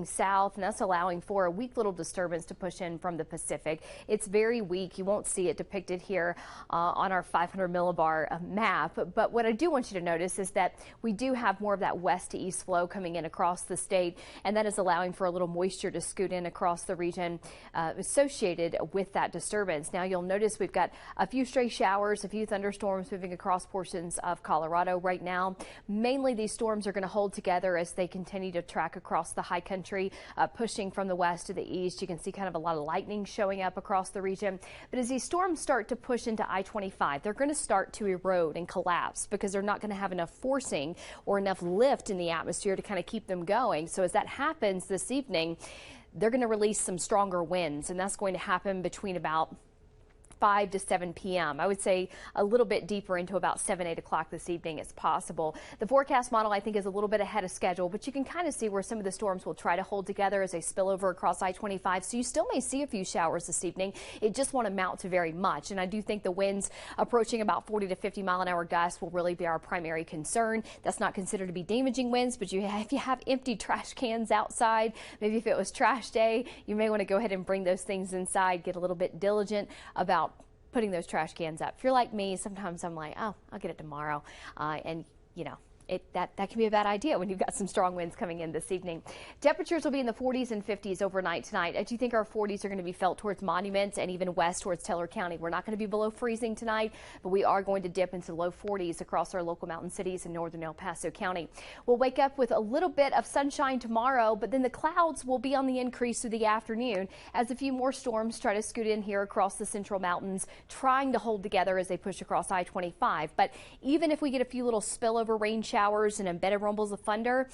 south, and that's allowing for a weak little disturbance to push in from the Pacific. It's very weak. You won't see it depicted here on our 500 millibar map. But what I do want you to notice is that we do have more of that west to east flow coming in across the state, and that is allowing for a little moisture to scoot in across the region associated with that disturbance. Now you'll notice we've got a few stray showers, a few thunderstorms moving across portions of Colorado right now. Mainly these storms are going to hold together as they continue to track across the high country. Pushing from the west to the east. You can see kind of a lot of lightning showing up across the region. But as these storms start to push into I-25, they're going to start to erode and collapse because they're not going to have enough forcing or enough lift in the atmosphere to kind of keep them going. So as that happens this evening, they're going to release some stronger winds, and that's going to happen between about 5 to 7 p.m. I would say a little bit deeper into about 7, 8 o'clock this evening is possible. The forecast model, I think, is a little bit ahead of schedule, but you can kind of see where some of the storms will try to hold together as they spill over across I-25. So you still may see a few showers this evening. It just won't amount to very much. And I do think the winds approaching about 40 to 50 mile an hour gusts will really be our primary concern. That's not considered to be damaging winds, but if you have empty trash cans outside, maybe if it was trash day, you may want to go ahead and bring those things inside, get a little bit diligent about putting those trash cans up. If you're like me, sometimes I'm like, oh, I'll get it tomorrow. And you know, that can be a bad idea when you've got some strong winds coming in this evening. Temperatures will be in the 40s and 50s overnight tonight. I do think our 40s are going to be felt towards Monument and even west towards Teller County. We're not going to be below freezing tonight, but we are going to dip into the low 40s across our local mountain cities in northern El Paso County. We'll wake up with a little bit of sunshine tomorrow, but then the clouds will be on the increase through the afternoon as a few more storms try to scoot in here across the central mountains, trying to hold together as they push across I-25. But even if we get a few little spillover rain showers and embedded rumbles of thunder,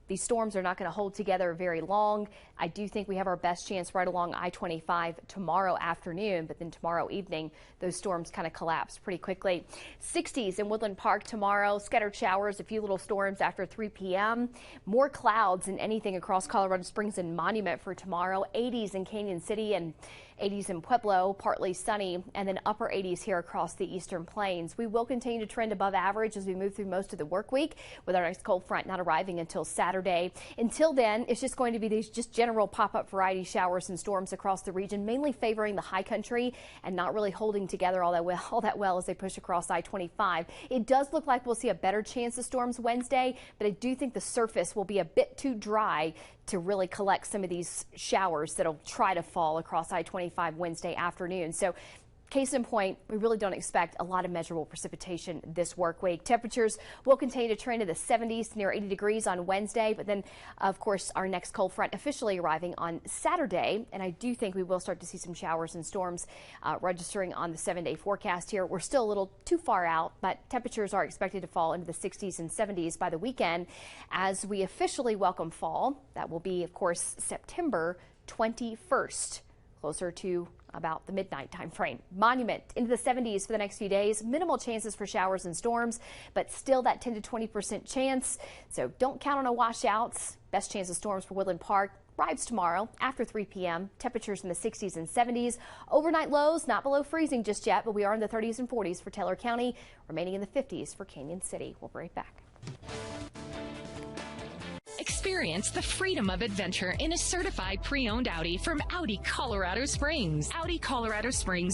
these storms are not going to hold together very long. I do think we have our best chance right along I-25 tomorrow afternoon, but then tomorrow evening, those storms kind of collapse pretty quickly. 60s in Woodland Park tomorrow, scattered showers, a few little storms after 3 p.m. More clouds than anything across Colorado Springs and Monument for tomorrow. 80s in Canyon City and 80s in Pueblo, partly sunny, and then upper 80s here across the eastern plains. We will continue to trend above average as we move through most of the work week, with our next cold front not arriving until Saturday. Until then, it's just going to be these just general pop-up variety showers and storms across the region, mainly favoring the high country and not really holding together all that well as they push across I-25. It does look like we'll see a better chance of storms Wednesday, but I do think the surface will be a bit too dry to really collect some of these showers that'll try to fall across I-25 Wednesday afternoon. So case in point, we really don't expect a lot of measurable precipitation this work week. Temperatures will continue to trend to the 70s, near 80 degrees on Wednesday, but then, of course, our next cold front officially arriving on Saturday, and I do think we will start to see some showers and storms registering on the 7-day forecast here. We're still a little too far out, but temperatures are expected to fall into the 60s and 70s by the weekend as we officially welcome fall. That will be, of course, September 21st, closer to about the midnight time frame. Monument into the 70s for the next few days. Minimal chances for showers and storms, but still that 10 to 20% chance. So don't count on a washouts. Best chance of storms for Woodland Park arrives tomorrow after 3 p.m. Temperatures in the 60s and 70s. Overnight lows not below freezing just yet, but we are in the 30s and 40s for Teller County, remaining in the 50s for Canyon City. We'll be right back. Experience the freedom of adventure in a certified pre-owned Audi from Audi Colorado Springs. Audi Colorado Springs.